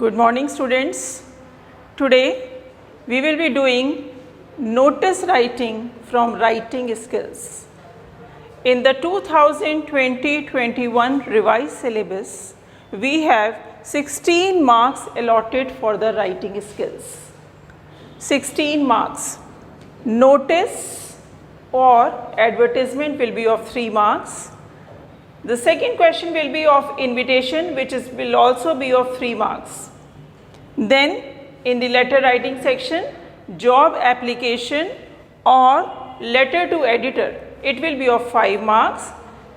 Good morning students. Today we will be doing notice writing from writing skills. In the 2020-21 revised syllabus, we have 16 marks allotted for the writing skills. 16 marks. Notice or advertisement will be of 3 marks. The second question will be of invitation, which will also be of 3 marks. Then in the letter writing section, job application or letter to editor, it will be of 5 marks.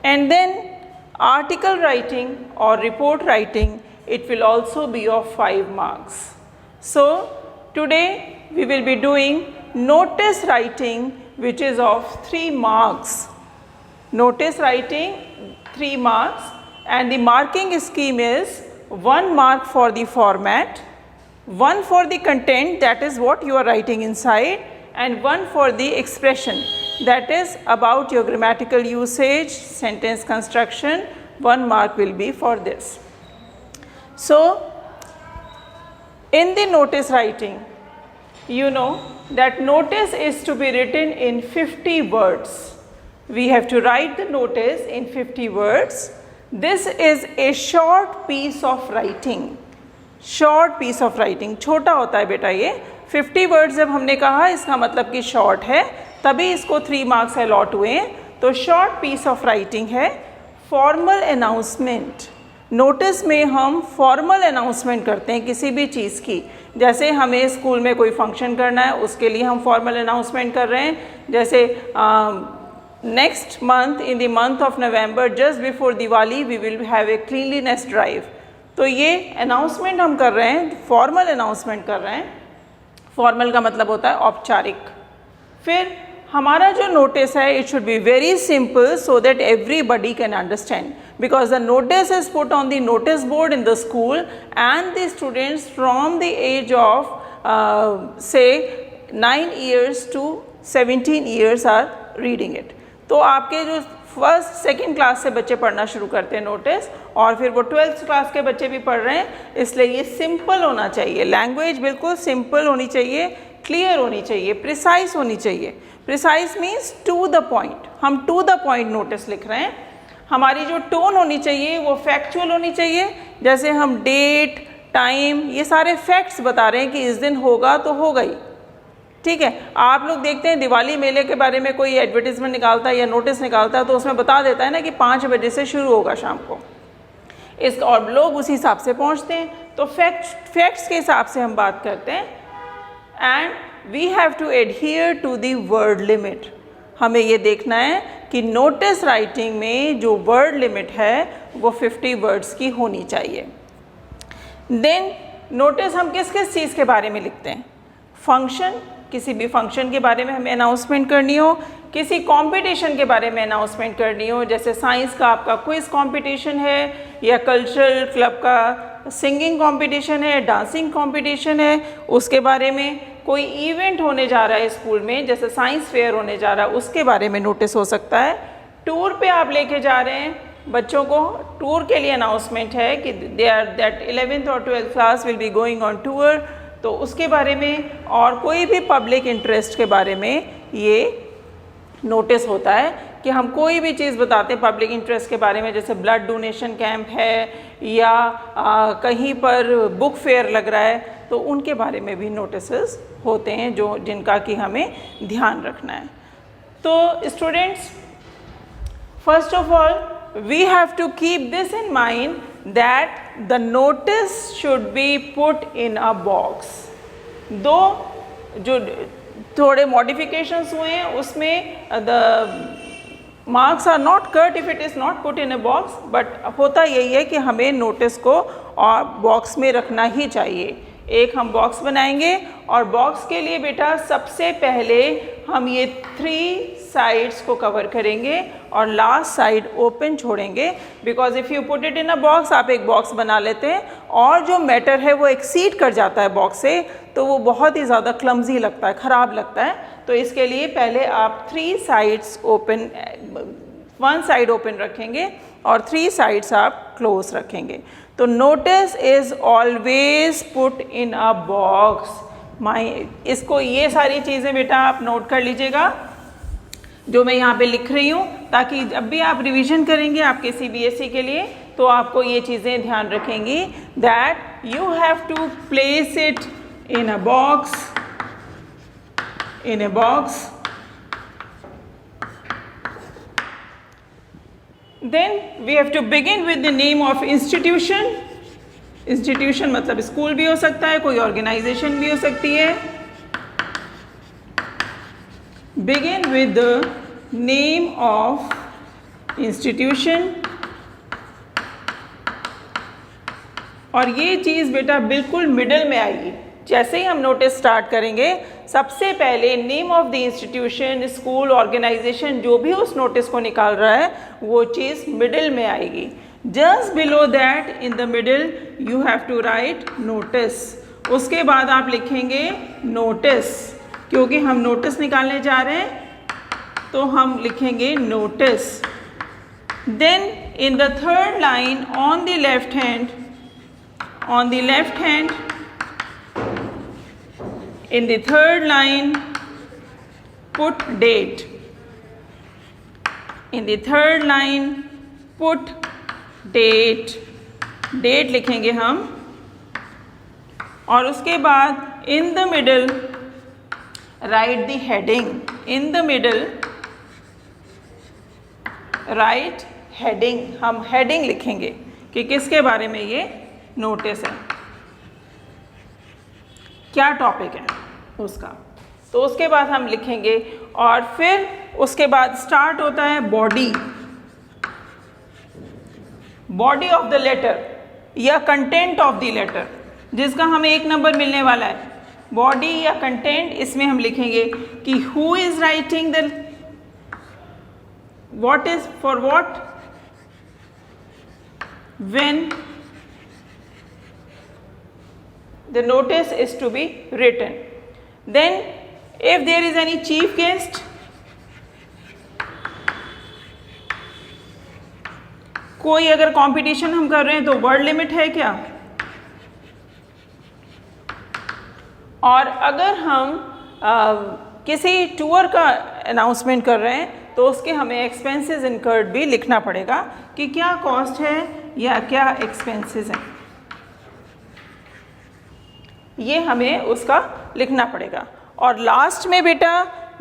And then article writing or report writing, it will also be of 5 marks. So today we will be doing notice writing, which is of 3 marks. Notice writing 3 marks, and the marking scheme is 1 mark for the format, 1 for the content, that is what you are writing inside, and 1 for the expression, that is about your grammatical usage, sentence construction. 1 mark will be for this. So in the notice writing, you know that notice is to be written in 50 words. We have to write the notice in 50 words. This is a short piece of writing. Short piece of writing, छोटा होता है बेटा ये. 50 words जब हमने कहा, इसका मतलब कि short है, तभी इसको 3 marks allot हुए. तो short piece of writing है. Formal announcement. नोटिस में हम फॉर्मल अनाउंसमेंट करते हैं किसी भी चीज़ की. जैसे हमें स्कूल में कोई फंक्शन करना है, उसके लिए हम फॉर्मल अनाउंसमेंट कर रहे हैं. जैसे next month, in the month of November, just before Diwali, we will have a cleanliness drive. तो ये अनाउंसमेंट हम कर रहे हैं, फॉर्मल अनाउंसमेंट कर रहे हैं. फॉर्मल का मतलब होता है औपचारिक. फिर हमारा जो नोटिस है, it should be very simple so that everybody can understand, because the notice is put on the notice board in the school and the students from the age of say 9 years to 17 years are reading it. तो आपके जो first second class से बच्चे पढ़ना शुरू करते हैं notice, और फिर वो 12th क्लास के बच्चे भी पढ़ रहे हैं, इसलिए ये सिंपल होना चाहिए. लैंग्वेज बिल्कुल सिंपल होनी चाहिए, क्लियर होनी चाहिए, प्रिसाइज होनी चाहिए. Precise means to the point. हम टू द पॉइंट नोटिस लिख रहे हैं. हमारी जो टोन होनी चाहिए वो फैक्चुअल होनी चाहिए. जैसे हम डेट, टाइम, ये सारे फैक्ट्स बता रहे हैं कि इस दिन होगा तो होगा ही. ठीक है. आप लोग देखते हैं दिवाली मेले के बारे में कोई एडवर्टीजमेंट निकालता है या नोटिस निकालता है, तो उसमें बता देता है ना कि 5 बजे से शुरू होगा शाम को. और लोग उसी हिसाब से पहुंचते हैं. तो फैक्ट्स के हिसाब से हम बात करते हैं. And we have to adhere to the word limit. हमें ये देखना है कि नोटिस राइटिंग में जो वर्ड लिमिट है वो 50 वर्ड्स की होनी चाहिए. देन नोटिस हम किस किस चीज़ के बारे में लिखते हैं. फंक्शन, किसी भी फंक्शन के बारे में हमें अनाउंसमेंट करनी हो, किसी कंपटीशन के बारे में अनाउंसमेंट करनी हो, जैसे साइंस का आपका क्विज कंपटीशन है, या कल्चरल क्लब का सिंगिंग कंपटीशन है, डांसिंग कंपटीशन है, उसके बारे में. कोई इवेंट होने जा रहा है स्कूल में, जैसे साइंस फेयर होने जा रहा है, उसके बारे में नोटिस हो सकता है. टूर पे आप लेके जा रहे हैं बच्चों को, टूर के लिए अनाउंसमेंट है कि दैट 11th और 12th class will be going on tour, तो उसके बारे में. और कोई भी पब्लिक इंटरेस्ट के बारे में ये नोटिस होता है कि हम कोई भी चीज़ बताते हैं पब्लिक इंटरेस्ट के बारे में, जैसे ब्लड डोनेशन कैंप है या कहीं पर बुक फेयर लग रहा है, तो उनके बारे में भी नोटिसेस होते हैं जो जिनका कि हमें ध्यान रखना है. तो students, first of all we have to keep this in mind that the notice should be put in a box. दो जो थोड़े modifications हुए हैं उसमें the marks are not cut if it is not put in a box, but होता यही है कि हमें नोटिस को और बॉक्स में रखना ही चाहिए. एक हम बॉक्स बनाएंगे, और बॉक्स के लिए बेटा सबसे पहले हम ये 3 साइड्स को कवर करेंगे और लास्ट साइड ओपन छोड़ेंगे. Because if you put it in a box, आप एक बॉक्स बना लेते हैं और जो मैटर है वो एक्सीड कर जाता है बॉक्स से, तो वो बहुत ही ज़्यादा क्लमजी लगता है, ख़राब लगता है. तो इसके लिए पहले आप 3 साइड्स ओपन, 1 साइड ओपन रखेंगे और 3 साइड्स आप क्लोज रखेंगे. तो notice is always put in a box. इसको ये सारी चीज़ें बेटा आप नोट कर लीजिएगा जो मैं यहाँ पे लिख रही हूँ, ताकि जब भी आप रिवीजन करेंगे आपके CBSE के लिए तो आपको ये चीज़ें ध्यान रखेंगी that you have to place it in a box, Then we have to begin with the name of institution. Institution मतलब स्कूल भी हो सकता है, कोई ऑर्गेनाइजेशन भी हो सकती है। Begin with the name of institution। और ये चीज़ बेटा बिल्कुल मिडल में आएगी। जैसे ही हम नोटिस स्टार्ट करेंगे सबसे पहले name of the institution, school, organisation जो भी उस नोटिस को निकाल रहा है वो चीज़ मिडिल में आएगी। Just below that in the middle you have to write notice. उसके बाद आप लिखेंगे नोटिस, क्योंकि हम नोटिस निकालने जा रहे हैं तो हम लिखेंगे notice. Then in the third line on the left hand, in the third line put date, in the third line put date, date लिखेंगे हम। और उसके बाद in the middle write the heading, in the middle write heading, हम heading लिखेंगे कि किसके बारे में ये नोटिस है, क्या टॉपिक है उसका। तो उसके बाद हम लिखेंगे और फिर उसके बाद स्टार्ट होता है बॉडी ऑफ द लेटर या कंटेंट ऑफ द लेटर, जिसका हमें 1 नंबर मिलने वाला है। बॉडी या कंटेंट, इसमें हम लिखेंगे कि who is writing the, what is for what, when the notice is to be written. Then if there is any chief guest, कोई अगर कंपटीशन हम कर रहे हैं तो वर्ड लिमिट है क्या, और अगर हम किसी टूर का अनाउंसमेंट कर रहे हैं तो उसके हमें एक्सपेंसेस इनकर्ड भी लिखना पड़ेगा कि क्या कॉस्ट है या क्या एक्सपेंसेस हैं, ये हमें उसका लिखना पड़ेगा। और लास्ट में बेटा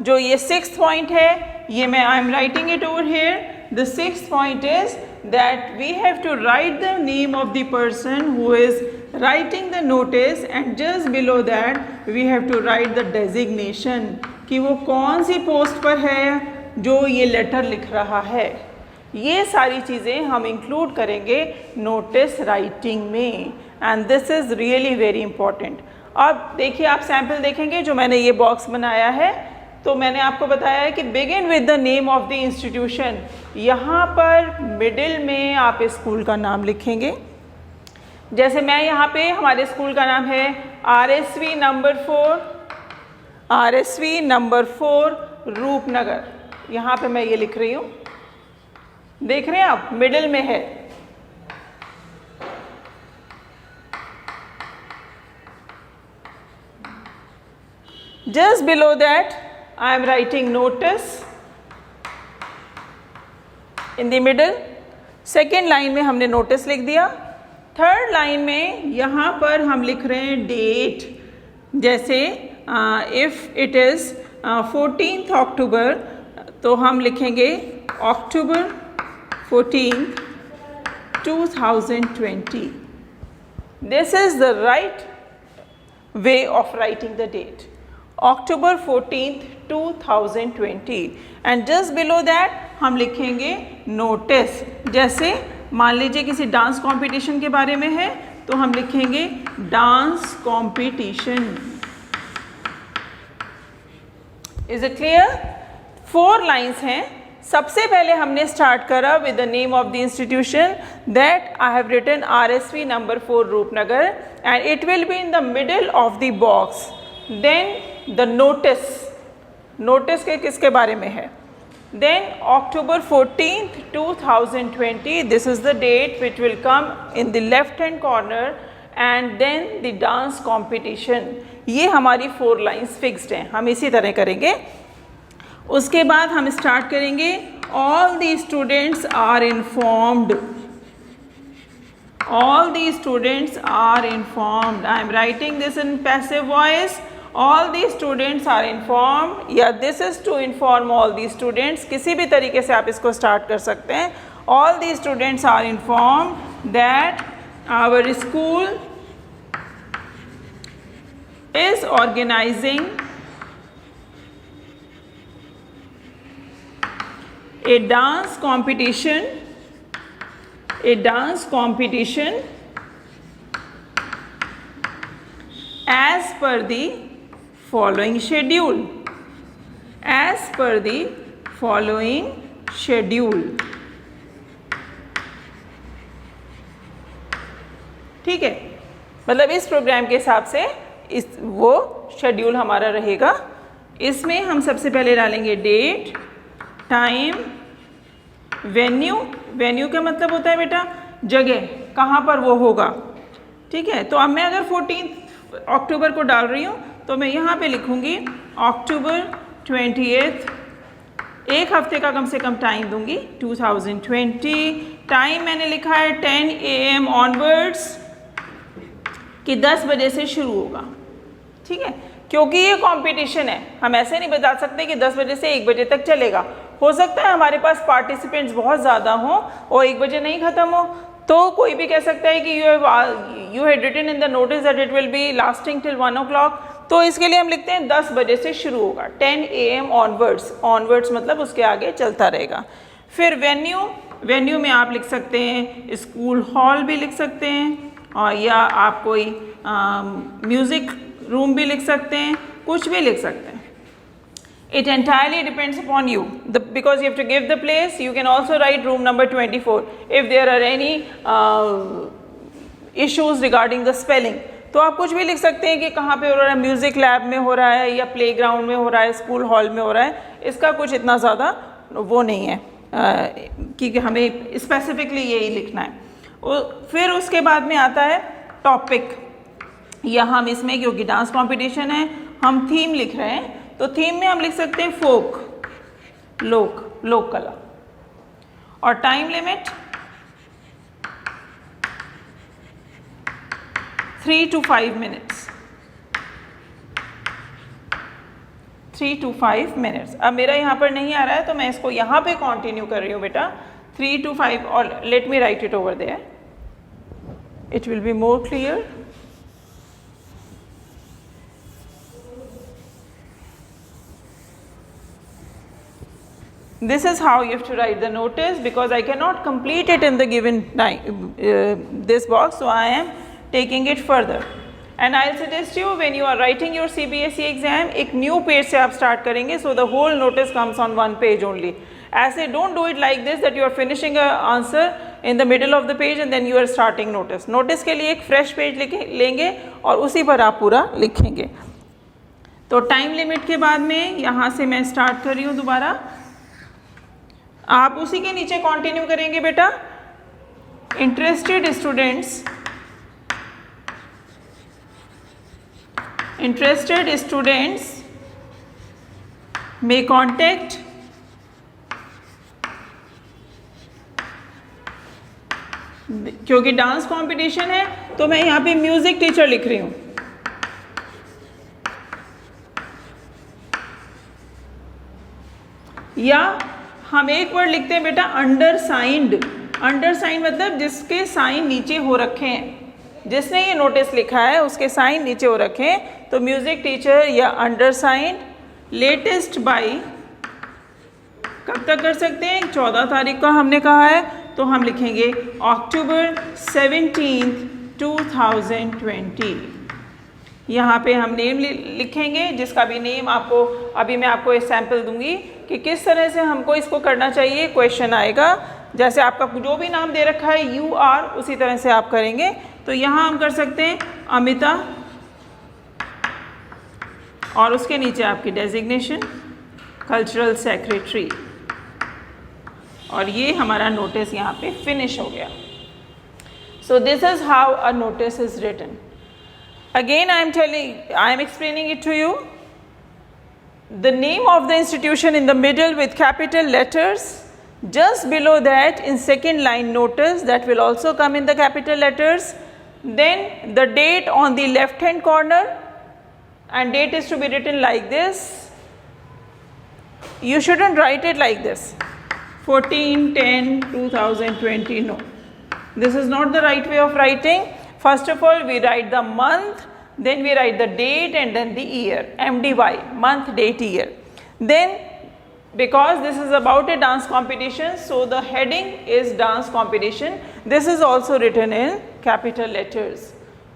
जो ये 6th पॉइंट है, ये मैं I am writing it over here. The 6th point is that we have to write the name of the person who is writing the notice and just below that we have to write the designation, कि वो कौन सी post पर है जो ये letter लिख रहा है। ये सारी चीज़ें हम इंक्लूड करेंगे नोटिस राइटिंग में, and this is really very important. अब देखिए, आप सैम्पल देखेंगे जो मैंने ये बॉक्स बनाया है, तो मैंने आपको बताया है कि begin with the name of the institution. यहाँ पर मिडिल में आप स्कूल का नाम लिखेंगे। जैसे मैं यहाँ पे, हमारे स्कूल का नाम है RSV नंबर 4 रूपनगर। यहाँ पे मैं ये लिख रही हूँ, देख रहे हैं आप, मिडिल में है। Just below that I am writing notice in the middle। Second line में हमने नोटिस लिख दिया। थर्ड लाइन में यहाँ पर हम लिख रहे हैं डेट। जैसे इफ़ इट इज़ 14th अक्टूबर तो हम लिखेंगे अक्टूबर 14, 2020। This is the right way of writing the date, October 14th, 2020। and just below that हम लिखेंगे नोटिस। जैसे मान लीजिए किसी डांस कंपटीशन के बारे में है तो हम लिखेंगे dance competition. Is it clear? 4 lines हैं। सबसे पहले हमने स्टार्ट करा with the name of the institution, that I have written RSV number 4 Rupnagar, and it will be in the middle of the box. Then the notice, notice के किसके बारे में है, Then October 14th 2020, this is the date which will come in the left hand corner, and then the dance competition. ये हमारी 4 lines fixed हैं, हम इसी तरह करेंगे. उसके बाद हम स्टार्ट करेंगे. All the students are informed. All the students are informed. I am writing this in passive voice. All the students are informed, या this is to inform all the students. किसी भी तरीके से आप इसको स्टार्ट कर सकते हैं. All the students are informed that our school is organizing a dance competition as per the following schedule. As per the following schedule. ठीक है, मतलब इस प्रोग्राम के हिसाब से इस वो शेड्यूल हमारा रहेगा. इसमें हम सबसे पहले डालेंगे डेट, टाइम, वेन्यू. वेन्यू का मतलब होता है बेटा जगह, कहाँ पर वो होगा. ठीक है, तो अब मैं अगर 14 अक्टूबर को डाल रही हूँ तो मैं यहाँ पे लिखूँगी अक्टूबर 28th. एक हफ्ते का कम से कम टाइम दूंगी 2020. टाइम मैंने लिखा है 10 AM ऑनवर्ड्स, कि 10 बजे से शुरू होगा. ठीक है, क्योंकि ये कंपटीशन है, हम ऐसे नहीं बता सकते कि 10 बजे से 1 बजे तक चलेगा. हो सकता है हमारे पास पार्टिसिपेंट्स बहुत ज़्यादा हों और 1 बजे नहीं ख़त्म हो, तो कोई भी कह सकता है कि you had written in the notice that it will be lasting till 1 o'clock. तो इसके लिए हम लिखते हैं 10 बजे से शुरू होगा, 10 AM ऑनवर्ड्स. ऑनवर्ड्स मतलब उसके आगे चलता रहेगा. फिर वेन्यू में आप लिख सकते हैं स्कूल हॉल भी लिख सकते हैं, और या आप कोई म्यूज़िक रूम भी लिख सकते हैं, कुछ भी लिख सकते हैं. It entirely depends upon you, because you have to give the place. You can also write room number 24 if there are any issues regarding the spelling. तो आप कुछ भी लिख सकते हैं कि कहाँ पे हो रहा है, म्यूज़िक लैब में हो रहा है या प्लेग्राउंड में हो रहा है, स्कूल हॉल में हो रहा है. इसका कुछ इतना ज़्यादा वो नहीं है कि हमें स्पेसिफिकली यही लिखना है. फिर उसके बाद में आता है टॉपिक, या हम इसमें क्योंकि डांस कंपटीशन है हम थीम लिख रहे हैं, तो थीम में हम लिख सकते हैं फोक, लोक कला. और time limit 3 to 5 minutes. 3 to 5 minutes. अब मेरा यहाँ पर नहीं आ रहा है तो मैं इसको यहाँ पे कंटिन्यू कर रही हूँ बेटा. 3 to 5, और let me write it over there, it will be more clear. This is how you have to write the notice, because I cannot complete it in the given time, this box, so I am taking it further. And I'll suggest you, when you are writing your CBSE exam, एक new page से आप start करेंगे, so the whole notice comes on one page only. ऐसे don't do it like this that you are finishing a answer in the middle of the page and then you are starting notice. Notice के लिए एक fresh page लेंगे और उसी पर आप पूरा लिखेंगे. तो टाइम लिमिट के बाद में यहाँ से मैं स्टार्ट कर रही हूँ दोबारा, आप उसी के नीचे कंटिन्यू करेंगे बेटा. Interested students may contact क्योंकि डांस कंपटीशन है तो मैं यहाँ पे म्यूजिक टीचर लिख रही हूँ. या हम एक वर्ड लिखते हैं बेटा अंडरसाइंड. अंडरसाइंड मतलब जिसके साइन नीचे हो रखे हैं, जिसने ये नोटिस लिखा है उसके साइन नीचे हो रखे हैं, तो म्यूजिक टीचर या अंडरसाइंड. लेटेस्ट बाय कब तक कर सकते हैं, 14 तारीख का हमने कहा है, तो हम लिखेंगे अक्टूबर 17, 2020. यहाँ पे हम नेम लिखेंगे, जिसका भी नेम आपको अभी मैं आपको एक सैम्पल दूंगी कि किस तरह से हमको इसको करना चाहिए. क्वेश्चन आएगा, जैसे आपका जो भी नाम दे रखा है UR, उसी तरह से आप करेंगे. तो यहाँ हम कर सकते हैं अमिता, और उसके नीचे आपकी डेजिग्नेशन कल्चरल सेक्रेटरी. और ये हमारा नोटिस यहाँ पे फिनिश हो गया. So this is how a notice is written. Again I am explaining it to you. The name of the institution in the middle with capital letters. Just below that in second line notice, that will also come in the capital letters. Then the date on the left hand corner, and date is to be written like this. You shouldn't write it like this 14/10/2020. No, this is not the right way of writing. First of all we write the month, then we write the date, and then the year, MDY, month, date, year. Then because this is about a dance competition, so the heading is dance competition. This is also written in capital letters.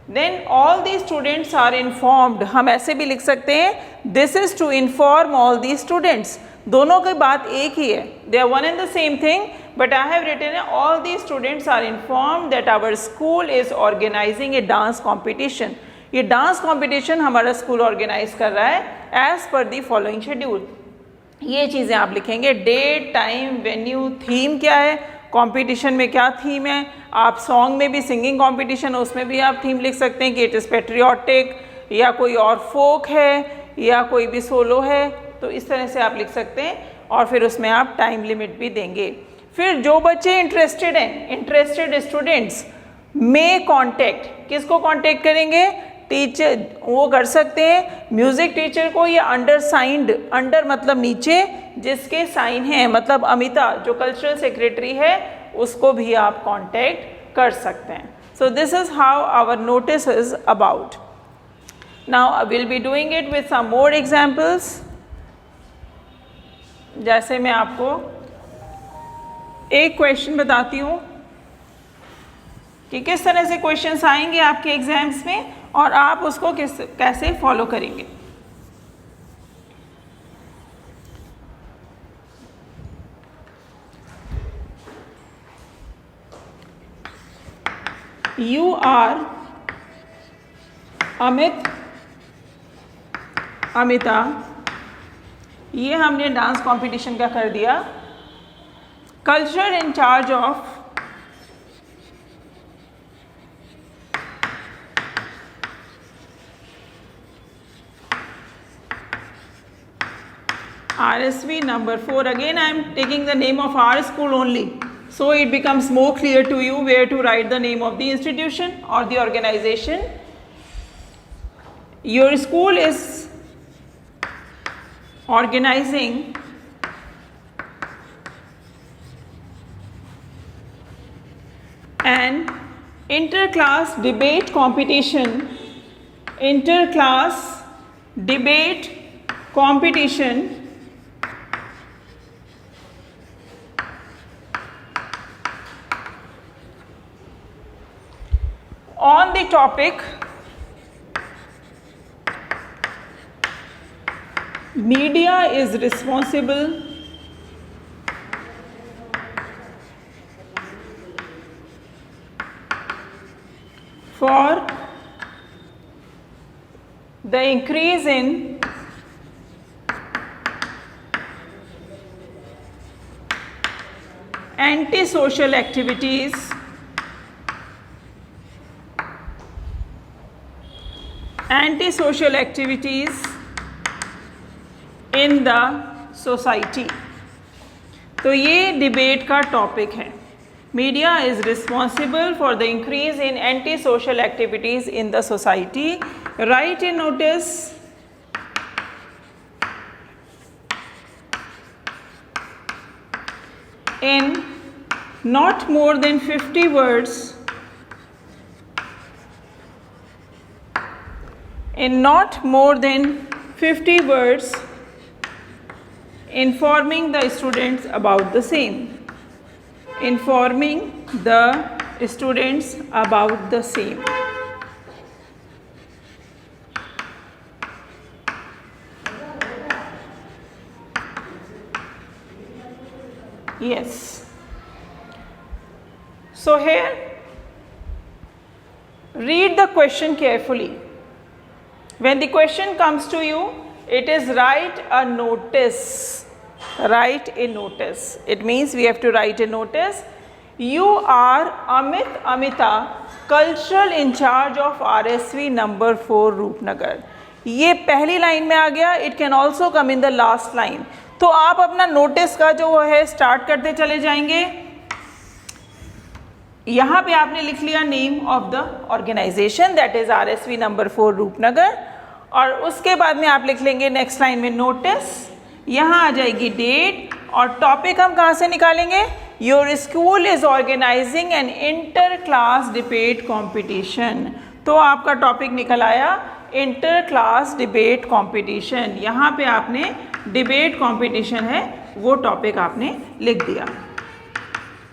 Then all the students are informed. हम ऐसे भी लिख सकते हैं, this is to inform all the students. दोनों की बात एक ही है, they are one and the same thing, but I have written all the students are informed that our school is organizing a dance competition. ये dance competition हमारा school organise कर रहा है as per the following schedule. ये चीज़ें आप लिखेंगे, date, time, venue, theme क्या है, कंपटीशन में क्या थीम है. आप सॉन्ग में भी, सिंगिंग कंपटीशन है उसमें भी आप थीम लिख सकते हैं कि इट इज़ पेट्रियाटिक, या कोई और फोक है, या कोई भी सोलो है. तो इस तरह से आप लिख सकते हैं और फिर उसमें आप टाइम लिमिट भी देंगे. फिर जो बच्चे इंटरेस्टेड हैं, इंटरेस्टेड स्टूडेंट्स में कॉन्टेक्ट, किसको कॉन्टेक्ट करेंगे, टीचर. वो कर सकते हैं म्यूज़िक टीचर को, या अंडर साइंड, अंडर मतलब नीचे जिसके साइन हैं, मतलब अमिता जो कल्चरल सेक्रेटरी है उसको भी आप कांटेक्ट कर सकते हैं. So this is how our notice is about. Now I will be doing it with some more examples. जैसे मैं आपको एक क्वेश्चन बताती हूँ कि किस तरह से क्वेश्चंस आएंगे आपके एग्जाम्स में और आप उसको कैसे फॉलो करेंगे. You are Amit, Amita. ये हमने डांस कंपटीशन का कर दिया. Culture in charge of RSV number 4. Again I am taking the name of our school only, so it becomes more clear to you where to write the name of the institution or the organization. Your school is organizing an inter-class debate competition, inter-class debate competition on the topic media is responsible for the increase in antisocial activities in the society. तो ये debate का topic है. Media is responsible for the increase in anti social activities in the society. Right in notice in not more than 50 words, in not more than 50 words, informing the students about the same, informing the students about the same. Yes. So here, read the question carefully. When the question comes to you, it is write a notice. write a notice. It means we have to write a notice. You are Amita, cultural in charge of RSV number 4 Rupnagar. ये पहली line में आ गया. It can also come in the last line. तो आप अपना notice का जो है स्टार्ट करते चले जाएंगे. यहाँ पे आपने लिख लिया name of the organisation, that is RSV number 4 Rupnagar. और उसके बाद में आप लिख लेंगे नेक्स्ट लाइन में नोटिस. यहाँ आ जाएगी डेट और टॉपिक हम कहाँ से निकालेंगे? Your school is organising an inter class debate competition. तो आपका टॉपिक निकल आया इंटर क्लास डिबेट कॉम्पिटिशन. यहाँ पे आपने डिबेट कॉम्पिटिशन है वो टॉपिक आपने लिख दिया,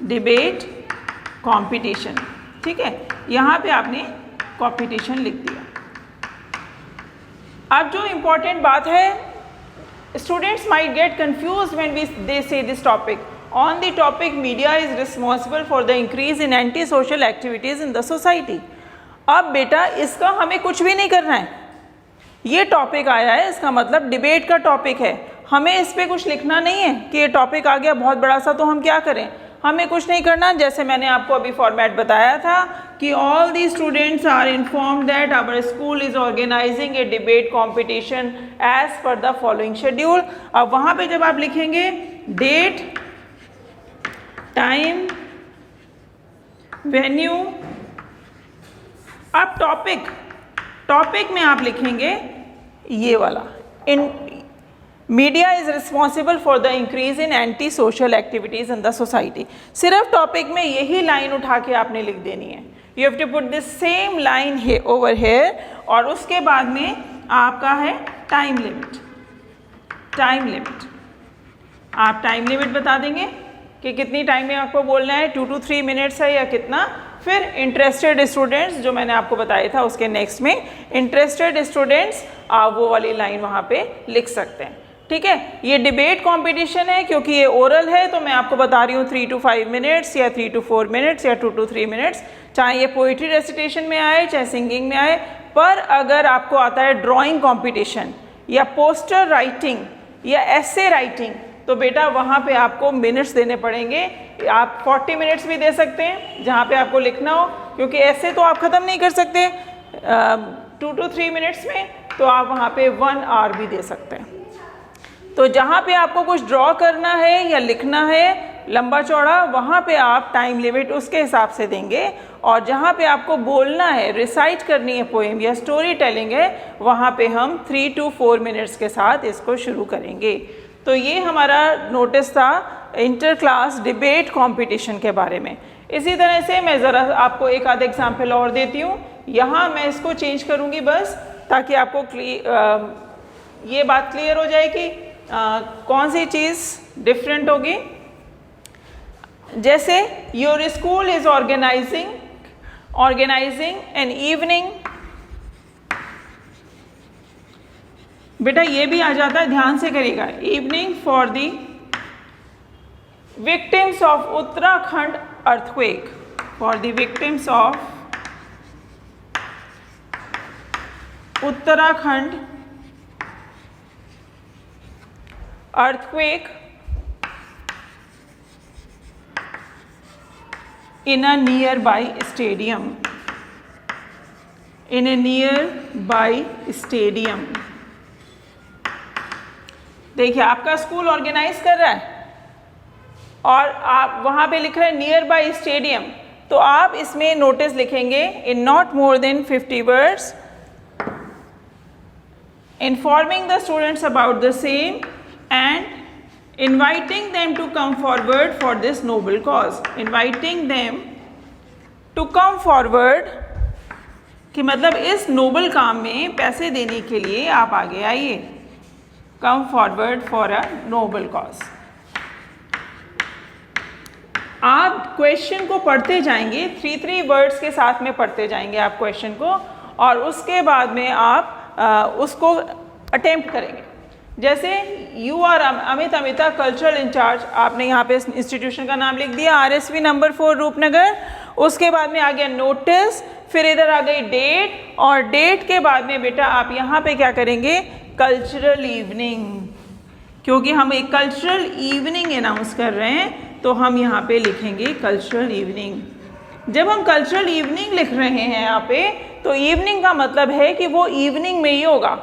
डिबेट कॉम्पिटिशन. ठीक है, यहाँ पे आपने कॉम्पिटिशन लिख दिया. अब जो इम्पॉर्टेंट बात है, students might get confused when they say this topic. On the topic, media is responsible for the increase in anti-social activities in the society. अब बेटा इसका हमें कुछ भी नहीं करना है. ये टॉपिक आया है, इसका मतलब डिबेट का टॉपिक है. हमें इस पर कुछ लिखना नहीं है कि ये टॉपिक आ गया बहुत बड़ा सा तो हम क्या करें. हमें कुछ नहीं करना. जैसे मैंने आपको अभी फॉर्मेट बताया था कि all the students are informed that our school is organising a debate competition as per the following schedule. अब वहाँ पे जब आप लिखेंगे डेट, टाइम, वेन्यू, अब टॉपिक में आप लिखेंगे ये वाला media is responsible for the increase in anti social activities in the society. सिर्फ टॉपिक में यही लाइन उठा के आपने लिख देनी है. You have to put this same line over here. और उसके बाद में आपका है टाइम लिमिट. आप टाइम लिमिट बता देंगे कि कितनी टाइम में आपको बोलना है, 2 to 3 मिनट्स है या कितना. फिर इंटरेस्टेड स्टूडेंट्स जो मैंने आपको बताया था उसके नेक्स्ट में इंटरेस्टेड स्टूडेंट्स आप वो वाली लाइन वहाँ पे लिख सकते हैं. ठीक है, ये डिबेट कंपटीशन है क्योंकि ये ओरल है तो मैं आपको बता रही हूँ 3 to 5 मिनट्स या 3 to 4 मिनट्स या 2 to 3 मिनट्स. चाहे ये पोइट्री रेसिटेशन में आए चाहे सिंगिंग में आए. पर अगर आपको आता है ड्राइंग कंपटीशन या पोस्टर राइटिंग या एसे राइटिंग तो बेटा वहाँ पे आपको मिनट्स देने पड़ेंगे. आप 40 मिनट्स भी दे सकते हैं जहाँ पे आपको लिखना हो, क्योंकि ऐसे तो आप ख़त्म नहीं कर सकते 2 to 3 मिनट्स में. तो आप वहाँ पे 1 आवर भी दे सकते हैं. तो जहाँ पे आपको कुछ ड्रॉ करना है या लिखना है लंबा चौड़ा, वहाँ पे आप टाइम लिमिट उसके हिसाब से देंगे. और जहाँ पे आपको बोलना है, रिसाइट करनी है पोएम या स्टोरी टेलिंग है, वहाँ पे हम 3 to 4 मिनट्स के साथ इसको शुरू करेंगे. तो ये हमारा नोटिस था इंटर क्लास डिबेट कंपटीशन के बारे में. इसी तरह से मैं ज़रा आपको एक आध एग्जाम्पल और देती हूँ. यहाँ मैं इसको चेंज करूँगी बस ताकि आपको ये बात क्लियर हो जाए कि कौन सी चीज़ डिफरेंट होगी. जैसे your school is organising an evening. बेटा ये भी आ जाता है, ध्यान से करिएगा. Evening for the victims of Uttarakhand earthquake. For the victims of Uttarakhand earthquake in a nearby stadium. In a nearby stadium. देखिए आपका स्कूल ऑर्गेनाइज कर रहा है और आप वहाँ पे लिख रहे हैं नियर बाई स्टेडियम. तो आप इसमें नोटिस लिखेंगे in not more than 50 words, informing the students about the same and inviting them to come forward for this noble cause. Inviting them to come forward कि मतलब इस नोबल काम में पैसे देने के लिए आप आगे आइए. Come forward for a noble cause. आप क्वेश्चन को पढ़ते जाएंगे, 3 वर्ड्स के साथ में पढ़ते जाएंगे आप क्वेश्चन को, और उसके बाद में आप उसको अटेम्प्ट करेंगे. जैसे you are Amita cultural in charge, आपने यहाँ पे इंस्टीट्यूशन का नाम लिख दिया RSV नंबर 4 रूपनगर. उसके बाद में आ गया नोटिस, फिर इधर आ गई डेट, और डेट के बाद में बेटा आप यहाँ पे क्या करेंगे कल्चरल इवनिंग, क्योंकि हम एक कल्चरल इवनिंग अनाउंस कर रहे हैं तो हम यहाँ पे लिखेंगे कल्चरल इवनिंग। जब हम कल्चरल इवनिंग लिख रहे हैं यहाँ पे तो इवनिंग का मतलब है कि वो इवनिंग में ही होगा,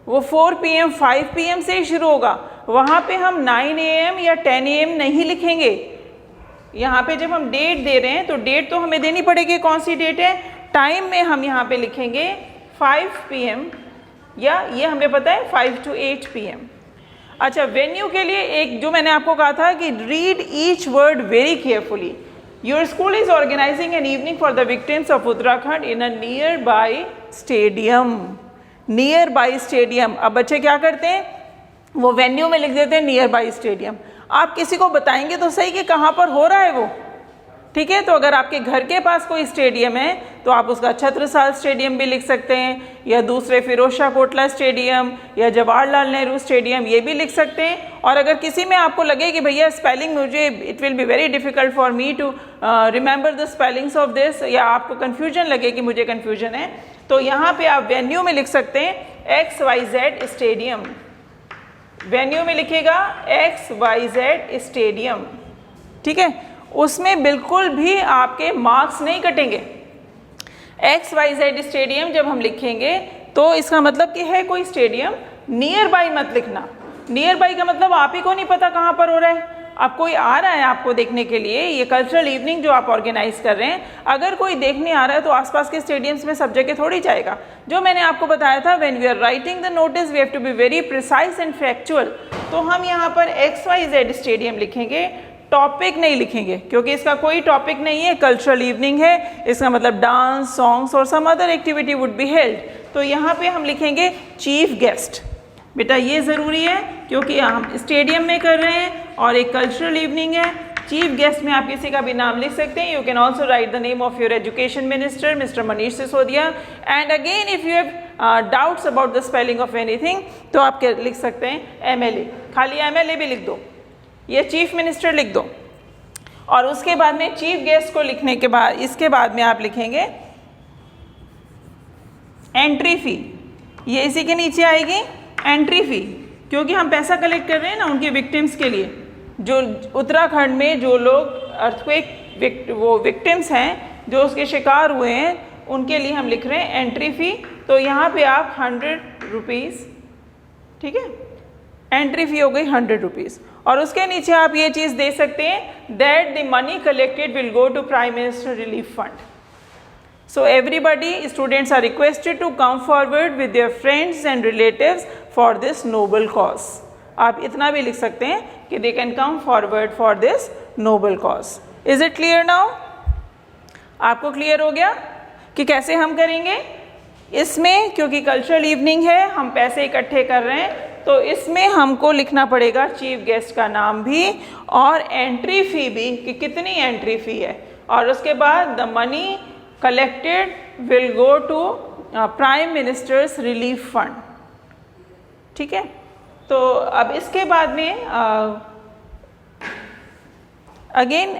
वो 4 PM 5 PM से ही शुरू होगा। वहाँ पे हम 9 AM या 10 AM नहीं लिखेंगे। यहाँ पे जब हम डेट दे रहे हैं तो डेट तो हमें देनी पड़ेगी, कौन सी डेट है। टाइम में हम यहाँ पे लिखेंगे 5 PM या ये हमें पता है 5 to 8 PM। अच्छा, वेन्यू के लिए एक जो मैंने आपको कहा था कि read each word very carefully. Your school is organising an evening for the victims of Uttarakhand in a nearby stadium. Nearby stadium. अब बच्चे क्या करते हैं, वो वेन्यू में लिख देते हैं नियर बाई स्टेडियम। आप किसी को बताएंगे तो सही कि कहाँ पर हो रहा है वो, ठीक है। तो अगर आपके घर के पास कोई स्टेडियम है तो आप उसका छत्रसाल स्टेडियम भी लिख सकते हैं, या दूसरे फिरोज शाह कोटला स्टेडियम या जवाहरलाल नेहरू स्टेडियम, ये भी लिख सकते हैं। और अगर किसी में आपको लगे कि भैया स्पेलिंग मुझे it will be very difficult for me to remember the spellings of this, या आपको कन्फ्यूजन लगे कि मुझे कन्फ्यूजन है, तो यहाँ पे आप वेन्यू में लिख सकते हैं XYZ स्टेडियम। वेन्यू में लिखेगा XYZ स्टेडियम, ठीक है। उसमें बिल्कुल भी आपके मार्क्स नहीं कटेंगे। XYZ स्टेडियम जब हम लिखेंगे तो इसका मतलब कि है कोई स्टेडियम, नियर बाई मत लिखना। नियर बाई का मतलब आप ही को नहीं पता कहाँ पर हो रहा है। अब कोई आ रहा है आपको देखने के लिए, ये कल्चरल इवनिंग जो आप ऑर्गेनाइज कर रहे हैं, अगर कोई देखने आ रहा है तो आसपास के स्टेडियम्स में सब जगह थोड़ी जाएगा। जो मैंने आपको बताया था, when we are writing the notice we have to be very precise and factual. तो हम यहाँ पर XYZ स्टेडियम लिखेंगे, टॉपिक नहीं लिखेंगे क्योंकि इसका कोई टॉपिक नहीं है, कल्चरल इवनिंग है। इसका मतलब डांस, सॉन्ग्स और some other activity would be held. तो यहाँ पे हम लिखेंगे चीफ गेस्ट। बेटा ये ज़रूरी है क्योंकि हम स्टेडियम में कर रहे हैं और एक कल्चरल इवनिंग है। चीफ गेस्ट में आप किसी का भी नाम लिख सकते हैं। You can also right the name of your education minister mister Manish Sisodia. And again if you have doubts about the spelling of anything तो आप लिख सकते हैं MLA, खाली MLA भी लिख दो, ये चीफ मिनिस्टर लिख दो। और उसके बाद में चीफ गेस्ट को लिखने के बाद इसके बाद में आप लिखेंगे एंट्री फ़ी। ये इसी के नीचे आएगी एंट्री फ़ी, क्योंकि हम पैसा कलेक्ट कर रहे हैं ना उनके विक्टिम्स के लिए। जो उत्तराखंड में जो लोग अर्थक्वेक वो विक्टिम्स हैं, जो उसके शिकार हुए हैं, उनके लिए हम लिख रहे हैं एंट्री फ़ी। तो यहाँ पे आप 100 रुपीज़, ठीक है, एंट्री फ़ी हो गई 100 रुपीज़। और उसके नीचे आप ये चीज़ दे सकते हैं that the money collected will go to prime minister relief fund. So everybody, students are requested to come forward with their friends and relatives for this noble cause. आप इतना भी लिख सकते हैं कि they can come forward for this noble cause. Is it clear now? आपको clear हो गया कि कैसे हम करेंगे इसमें? क्योंकि कल्चरल इवनिंग है, हम पैसे इकट्ठे कर रहे हैं, तो इसमें हमको लिखना पड़ेगा चीफ गेस्ट का नाम भी और एंट्री फ़ी भी कि कितनी एंट्री फ़ी है, और उसके बाद the money collected will go to Prime Minister's Relief Fund, ठीक है। तो अब इसके बाद में again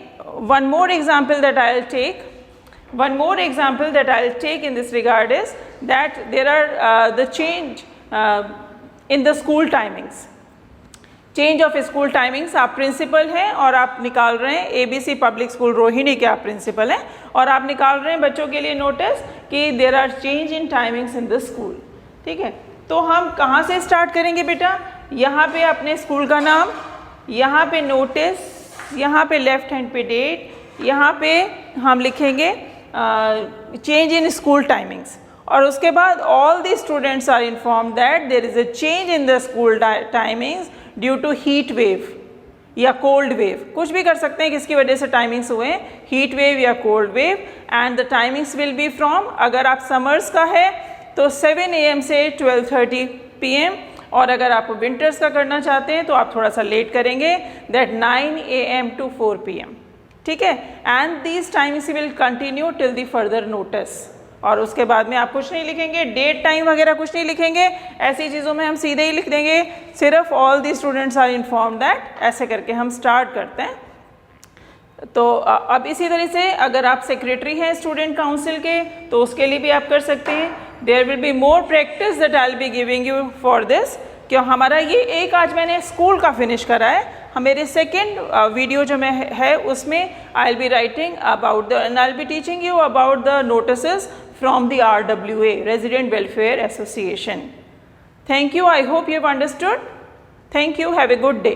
one more example that I'll take in this regard is that there are the change in the school timings. Change of school timings. आप principal हैं और आप निकाल रहे हैं ABC पब्लिक स्कूल रोहिणी के आप प्रिंसिपल हैं और आप निकाल रहे हैं बच्चों के लिए नोटिस कि there are change in timings in the school, ठीक है। तो हम कहाँ से स्टार्ट करेंगे बेटा? यहाँ पे अपने स्कूल का नाम, यहाँ पे नोटिस, यहाँ पे लेफ्ट हैंड पे डेट, यहाँ पे हम लिखेंगे चेंज इन स्कूल टाइमिंग्स, और उसके बाद all the students are informed that there is a change in the school timings due to heat wave या कोल्ड वेव, कुछ भी कर सकते हैं किसकी वजह से टाइमिंग्स हुए, हीट वेव या cold wave. And the timings will be from, अगर आप समर्स का है तो 7 AM से 12:30 PM, और अगर आप विंटर्स का करना चाहते हैं तो आप थोड़ा सा लेट करेंगे, दैट 9 AM to 4 PM, ठीक है। And these timings will continue till the further notice. और उसके बाद में आप कुछ नहीं लिखेंगे, डेट टाइम वगैरह कुछ नहीं लिखेंगे, ऐसी चीज़ों में हम सीधे ही लिख देंगे सिर्फ all the students are inform that, ऐसे करके हम स्टार्ट करते हैं। तो अब इसी तरह से अगर आप सेक्रेटरी हैं स्टूडेंट काउंसिल के तो उसके लिए भी आप कर सकते हैं। There will be more practice that I will be giving you for this, कि हमारा ये एक आज मैंने स्कूल का फिनिश करा है, मेरे सेकेंड वीडियो जो मैं है उसमें आई will be writing about the and I will be teaching you about the notices from the RWA, Resident Welfare Association. Thank you. I hope you have understood. Thank you. Have a good day.